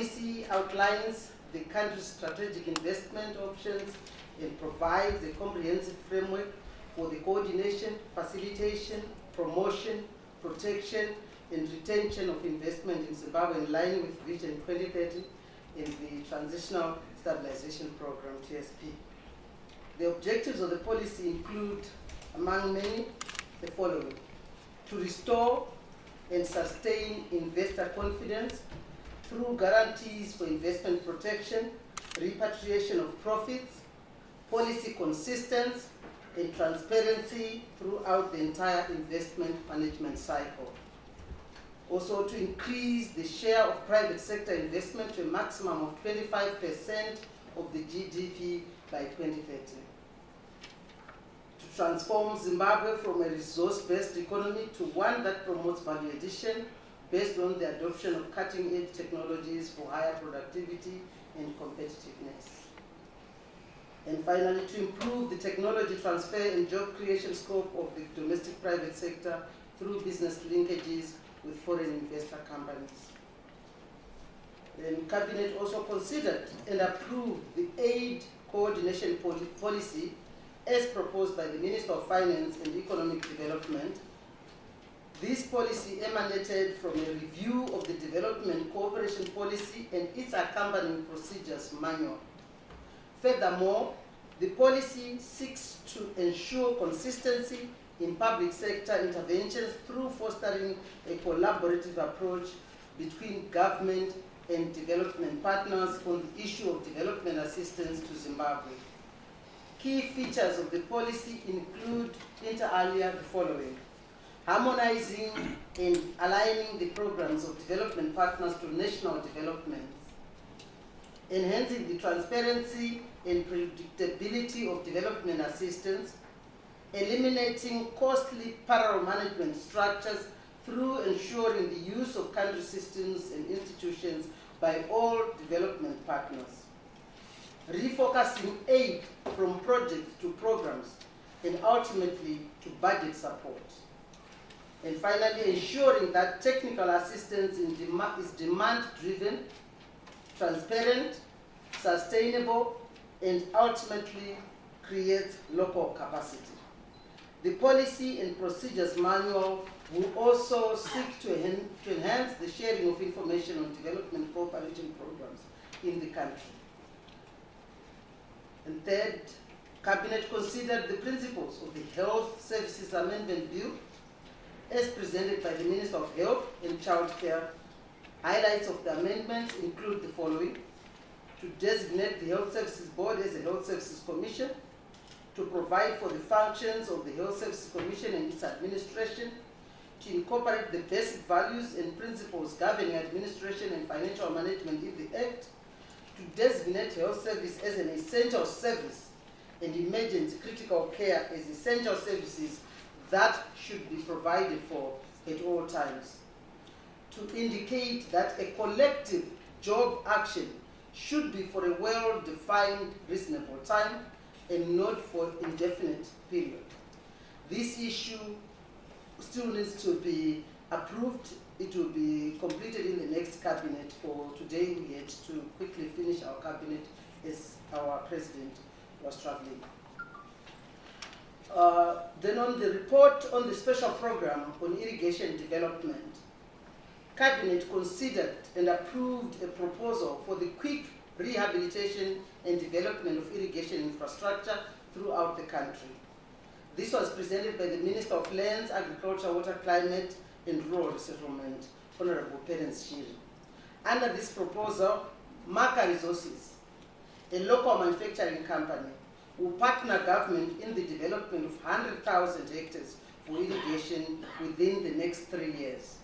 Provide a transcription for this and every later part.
policy outlines the country's strategic investment options and provides a comprehensive framework for the coordination, facilitation, promotion, protection, and retention of investment in Zimbabwe in line with Vision 2030 in the Transitional Stabilization Program, TSP. The objectives of the policy include, among many, the following: to restore and sustain investor confidence through guarantees for investment protection, repatriation of profits, policy consistency, and transparency throughout the entire investment management cycle. Also, to increase the share of private sector investment to a maximum of 25% of the GDP by 2030. To transform Zimbabwe from a resource-based economy to one that promotes value addition based on the adoption of cutting-edge technologies for higher productivity and competitiveness. And finally, to improve the technology transfer and job creation scope of the domestic private sector through business linkages with foreign investor companies. The Cabinet also considered and approved the aid coordination policy as proposed by the Minister of Finance and Economic Development. This policy emanated from a review of the Development Cooperation Policy and its accompanying procedures manual. Furthermore, the policy seeks to ensure consistency in public sector interventions through fostering a collaborative approach between government and development partners on the issue of development assistance to Zimbabwe. Key features of the policy include, inter alia, the following: harmonizing and aligning the programs of development partners to national developments, enhancing the transparency and predictability of development assistance, eliminating costly parallel management structures through ensuring the use of country systems and institutions by all development partners, refocusing aid from projects to programs and ultimately to budget support. And finally, ensuring that technical assistance is demand-driven, transparent, sustainable, and ultimately creates local capacity. The Policy and Procedures Manual will also seek to enhance the sharing of information on development cooperation programs in the country. And third, Cabinet considered the principles of the Health Services Amendment Bill as presented by the Minister of Health and Child Care. Highlights of the amendments include the following: to designate the Health Services Board as a Health Services Commission, to provide for the functions of the Health Services Commission and its administration, to incorporate the basic values and principles governing administration and financial management in the Act, to designate health service as an essential service and emergency critical care as essential services that should be provided for at all times, to indicate that a collective job action should be for a well-defined, reasonable time and not for indefinite period. This issue still needs to be approved. It will be completed in the next cabinet. For today, we had to quickly finish our cabinet as our president was traveling. Then on the report on the special program on irrigation development, Cabinet considered and approved a proposal for the quick rehabilitation and development of irrigation infrastructure throughout the country. This was presented by the Minister of Lands, Agriculture, Water, Climate and Rural Settlement, Honorable Perence Shiri. Under this proposal, Maka Resources, a local manufacturing company, will partner government in the development of 100,000 hectares for irrigation within the next 3 years.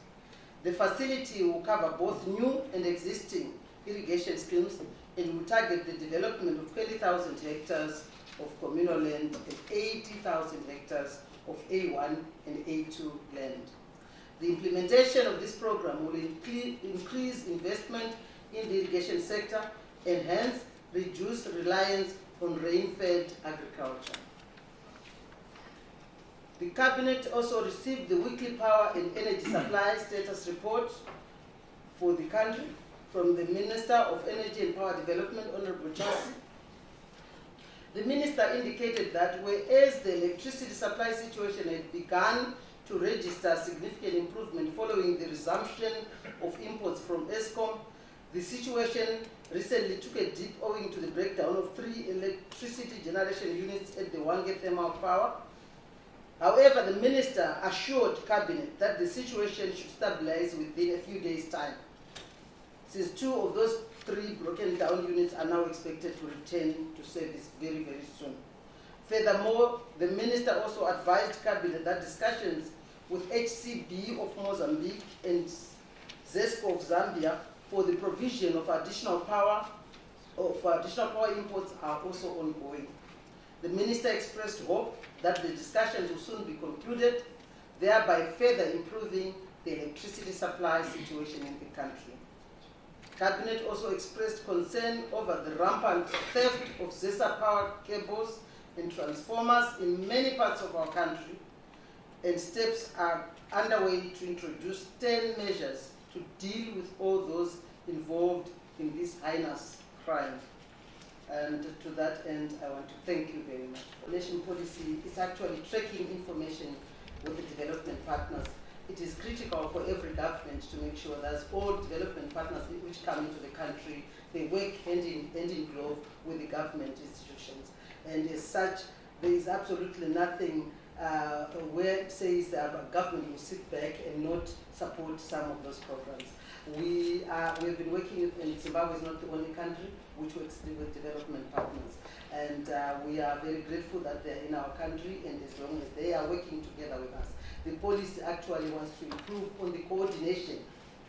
The facility will cover both new and existing irrigation schemes and will target the development of 20,000 hectares of communal land and 80,000 hectares of A1 and A2 land. The implementation of this program will increase investment in the irrigation sector and hence reduce reliance on rain-fed agriculture. The Cabinet also received the weekly power and energy supply status report for the country. from the Minister of Energy and Power Development, Honorable Chasi. The Minister indicated that whereas the electricity supply situation had begun to register significant improvement following the resumption of imports from ESCOM, the situation recently took a dip owing to the breakdown of 3 electricity generation units at the Wange Thermal Power. However, the Minister assured Cabinet that the situation should stabilize within a few days' time, since 2 of those 3 broken down units are now expected to return to service very, very soon. Furthermore, the Minister also advised Cabinet that discussions with HCB of Mozambique and ZESCO of Zambia for the provision of additional power imports are also ongoing. The Minister expressed hope that the discussions will soon be concluded, thereby further improving the electricity supply situation in the country. Cabinet also expressed concern over the rampant theft of ZESA power cables and transformers in many parts of our country, and steps are underway to introduce 10 measures to deal with all those involved in this heinous crime. And to that end, I want to thank you very much. Nation policy is actually tracking information with the development partners. It is critical for every government to make sure that all development partners which come into the country, they work hand in glove with the government institutions. And as such, there is absolutely nothing where it says that our government will sit back and not support some of those programs. We've been working, and Zimbabwe is not the only country which works with development partners. And we are very grateful that they're in our country, and as long as they are working together with us. The policy actually wants to improve on the coordination.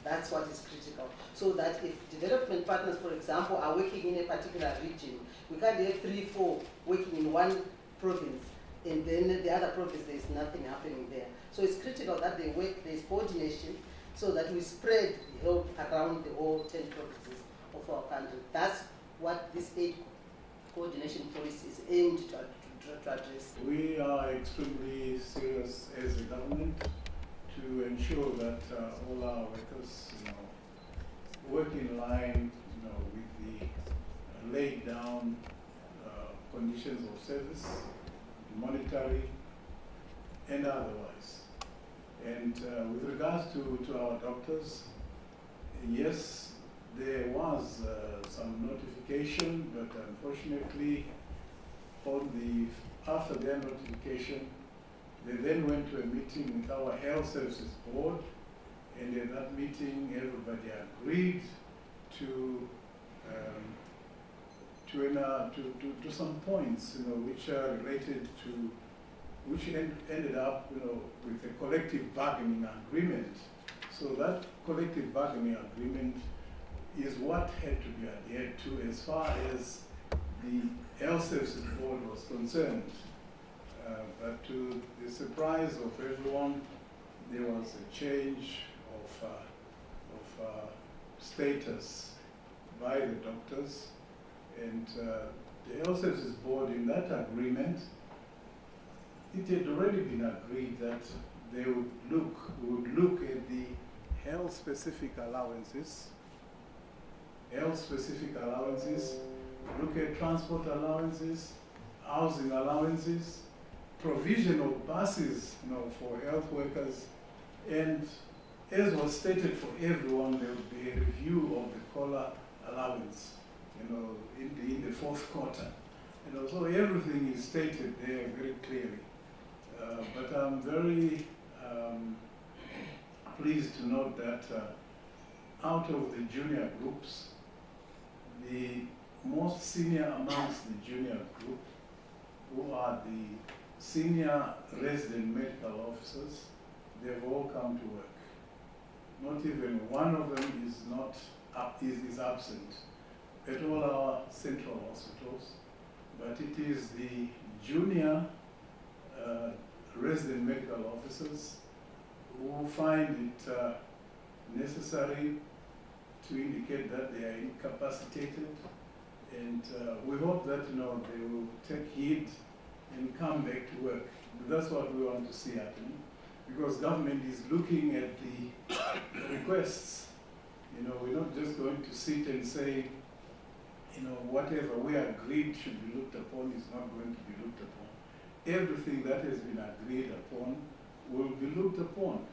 That's what is critical. So that if development partners, for example, are working in a particular region, we can't have 3, 4 working in one province, and then the other province, there's nothing happening there. So it's critical that they work, there's coordination, so that we spread help around the whole 10 provinces of our country. That's what this aid coordination policy is aimed to address. We are extremely serious as a government to ensure that all our workers, work in line, with the laid down conditions of service, monetary and otherwise. And with regards to our doctors, yes, there was some notification, but unfortunately, after their notification, they then went to a meeting with our health services board, and in that meeting, everybody agreed to some points, which are related to, which ended up, with a collective bargaining agreement. So that collective bargaining agreement is what had to be adhered to as far as the health services board was concerned. But to the surprise of everyone, there was a change of status by the doctors, and the health services board, in that agreement, it had already been agreed that they would look at the health-specific allowances, look at transport allowances, housing allowances, provision of buses, for health workers, and as was stated for everyone, there would be a review of the COLA allowance, in the fourth quarter. So everything is stated there very clearly. But I'm very pleased to note that out of the junior groups, the most senior amongst the junior group, who are the senior resident medical officers, they've all come to work. Not even one of them is absent at all our central hospitals, but it is the junior resident medical officers who find it necessary to indicate that they are incapacitated, and we hope that they will take heed and come back to work. That's what we want to see happening, because government is looking at the requests, We're not just going to sit and say, whatever we agreed should be looked upon is not going to be looked upon. Everything that has been agreed upon will be looked upon.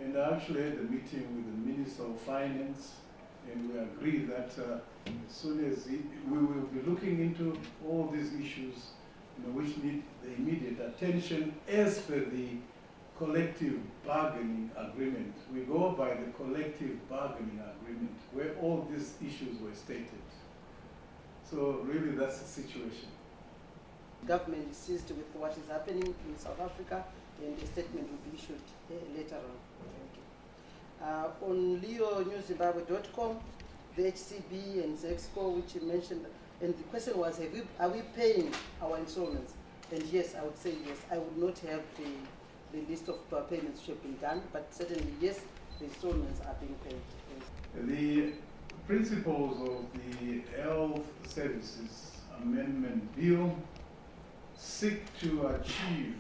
And I actually had a meeting with the Minister of Finance, and we agreed that as soon as we will be looking into all these issues, which need the immediate attention as per the collective bargaining agreement. We go by the collective bargaining agreement where all these issues were stated. So really that's the situation. Government is seized with what is happening in South Africa, and a statement will be issued later on. On leonewzimbabwe.com, the HCB and Zexco, which you mentioned, and the question was, are we paying our installments? And yes, I would say yes. I would not have the list of payments which have been done, but certainly yes, the installments are being paid. The principles of the Health Services Amendment Bill seek to achieve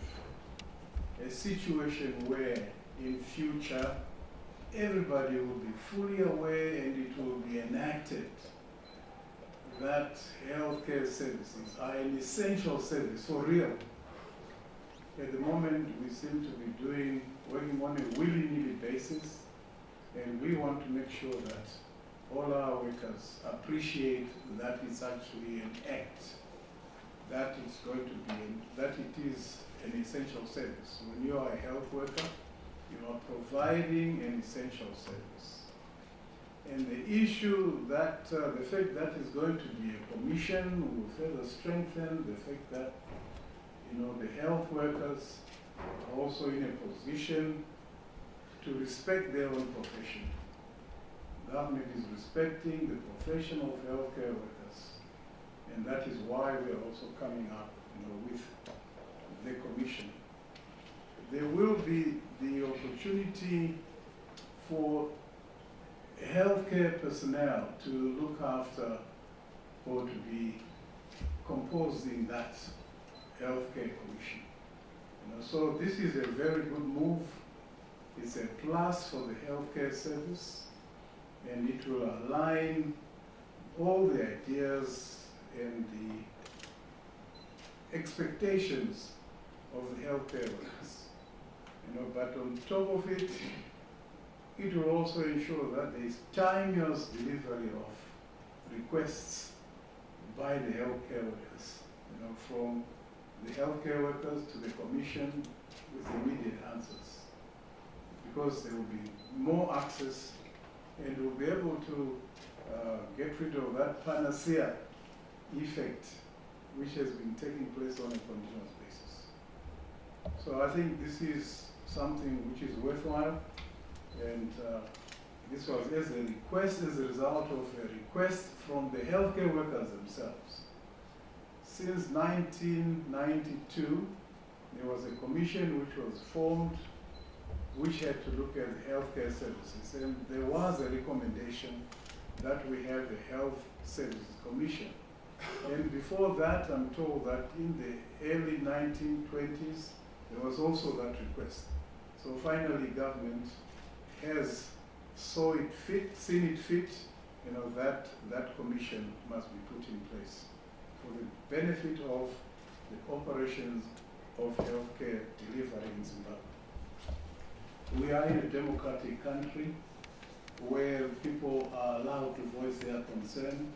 a situation where in future everybody will be fully aware and it will be enacted that healthcare services are an essential service for real. At the moment, we seem to be working on a willy-nilly basis, and we want to make sure that all our workers appreciate that it's actually an act, that it's going to be, that it is an essential service. When you are a health worker, you are providing an essential service. And the issue that, the fact that is going to be a commission will further strengthen the fact that, the health workers are also in a position to respect their own profession. Government is respecting the profession of healthcare workers, and that is why we are also coming up, with the commission. There will be the opportunity for healthcare personnel to look after or to be composing that healthcare commission. So this is a very good move. It's a plus for the healthcare service, and it will align all the ideas and the expectations of the healthcare workers. But on top of it, it will also ensure that there is timeous delivery of requests by the healthcare workers, from the healthcare workers to the commission with immediate answers. Because there will be more access, and we'll be able to get rid of that panacea effect which has been taking place on a continuous basis. So I think this is something which is worthwhile, and this was as a result of a request from the healthcare workers themselves. Since 1992, there was a commission which was formed which had to look at the healthcare services, and there was a recommendation that we have a health services commission. And before that, I'm told that in the early 1920s, there was also that request. So finally, government has seen it fit, that commission must be put in place for the benefit of the operations of healthcare delivery in Zimbabwe. We are in a democratic country where people are allowed to voice their concern,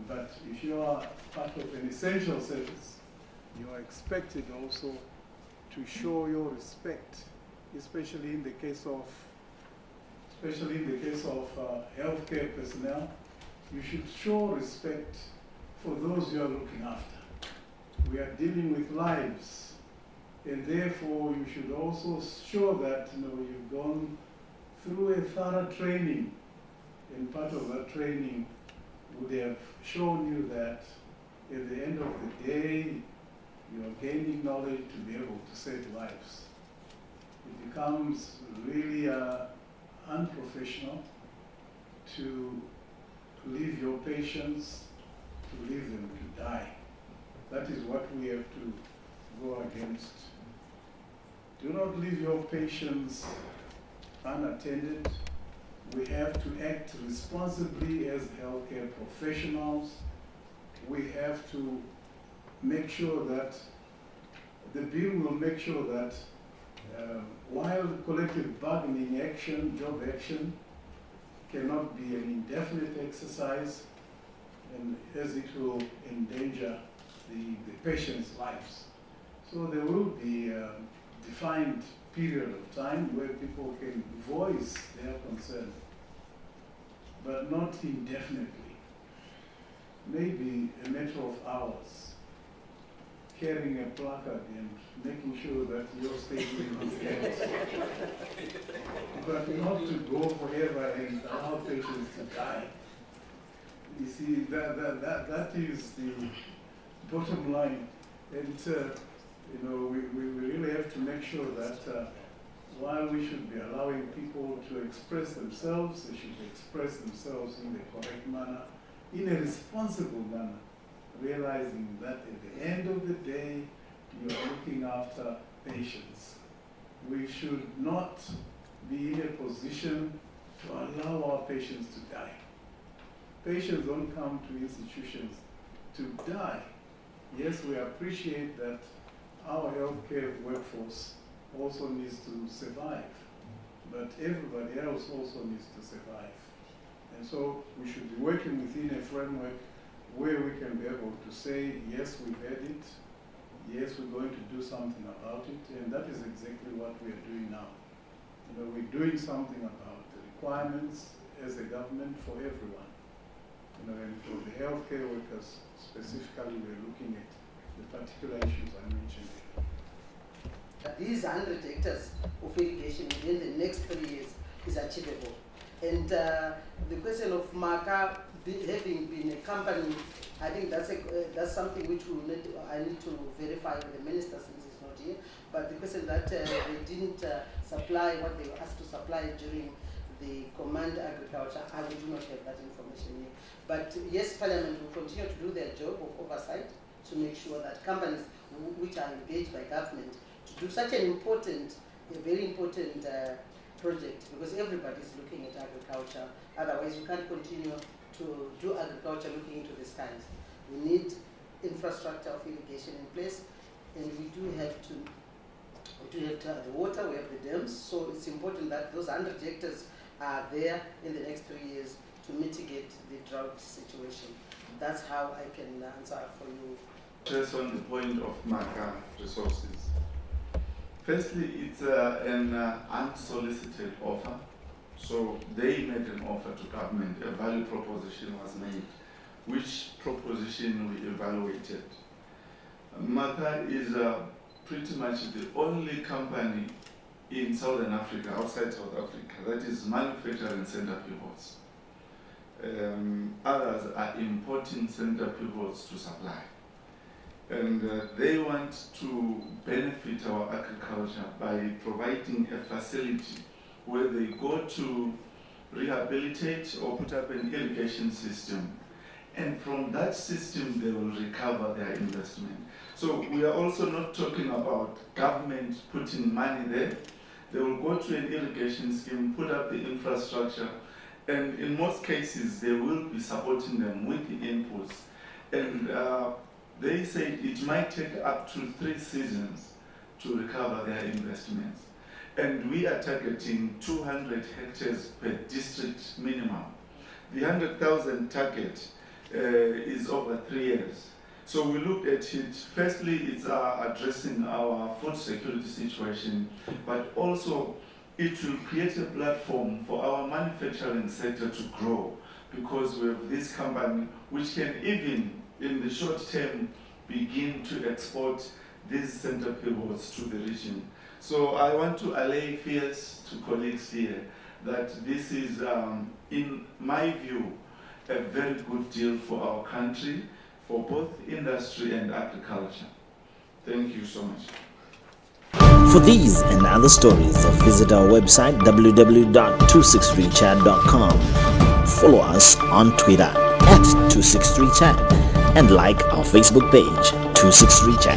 but if you are part of an essential service, you are expected also to show your respect, especially in the case of healthcare personnel. You should show respect for those you are looking after. We are dealing with lives, and therefore you should also show that you've gone through a thorough training, and part of that training would have shown you that at the end of the day you are gaining knowledge to be able to save lives. It becomes really unprofessional to leave your patients, to leave them to die. That is what we have to go against. Do not leave your patients unattended. We have to act responsibly as healthcare professionals. We have to make sure that the bill will make sure that while collective bargaining action, job action, cannot be an indefinite exercise, and as it will endanger the patient's lives. So there will be a defined period of time where people can voice their concern, but not indefinitely. Maybe a matter of hours, carrying a placard and making sure that your statement is kept. But not to go forever and allow patients to die. You see, that is the bottom line. And we really have to make sure that while we should be allowing people to express themselves, they should express themselves in the correct manner, in a responsible manner, realizing that at the end of the day, you are looking after patients. We should not be in a position to allow our patients to die. Patients don't come to institutions to die. Yes, we appreciate that our healthcare workforce also needs to survive, but everybody else also needs to survive. And so we should be working within a framework where we can be able to say, yes, we've had it, yes, we're going to do something about it, and that is exactly what we are doing now. We're doing something about the requirements as a government for everyone. And for the healthcare workers specifically, we're looking at the particular issues I mentioned. These 100 hectares of irrigation within the next 3 years is achievable. And the question of Maka having been a company, I think that's something which I need to verify with the minister since he's not here. But the question that they didn't supply what they were asked to supply during the command agriculture, I do not have that information here. But yes, Parliament will continue to do their job of oversight to make sure that companies which are engaged by government to do such an important, a very important project, because everybody is looking at agriculture. Otherwise, you can't continue to do agriculture looking into the skies. We need infrastructure of irrigation in place, and we do have to have the water, we have the dams, so it's important that those 100 hectares are there in the next 3 years to mitigate the drought situation. That's how I can answer for you. Just on the point of MACA resources. Firstly, it's an unsolicited offer. So they made an offer to government, a value proposition was made, which proposition we evaluated. MACA is pretty much the only company in Southern Africa, outside South Africa, that is manufacturing center pivots. Others are importing center pivots to supply. And they want to benefit our agriculture by providing a facility where they go to rehabilitate or put up an irrigation system. And from that system, they will recover their investment. So we are also not talking about government putting money there. They will go to an irrigation scheme, put up the infrastructure, and in most cases, they will be supporting them with the inputs. And they say it might take up to 3 seasons to recover their investments. And we are targeting 200 hectares per district minimum. The 100,000 target is over 3 years. So we looked at it, firstly it's addressing our food security situation, but also it will create a platform for our manufacturing sector to grow, because we have this company which can even in the short term begin to export these center pivots to the region. So I want to allay fears to colleagues here that this is, in my view, a very good deal for our country, for both industry and agriculture. Thank you so much. For these and other stories, visit our website www.263chat.com. Follow us on Twitter @263chat and like our Facebook page 263chat.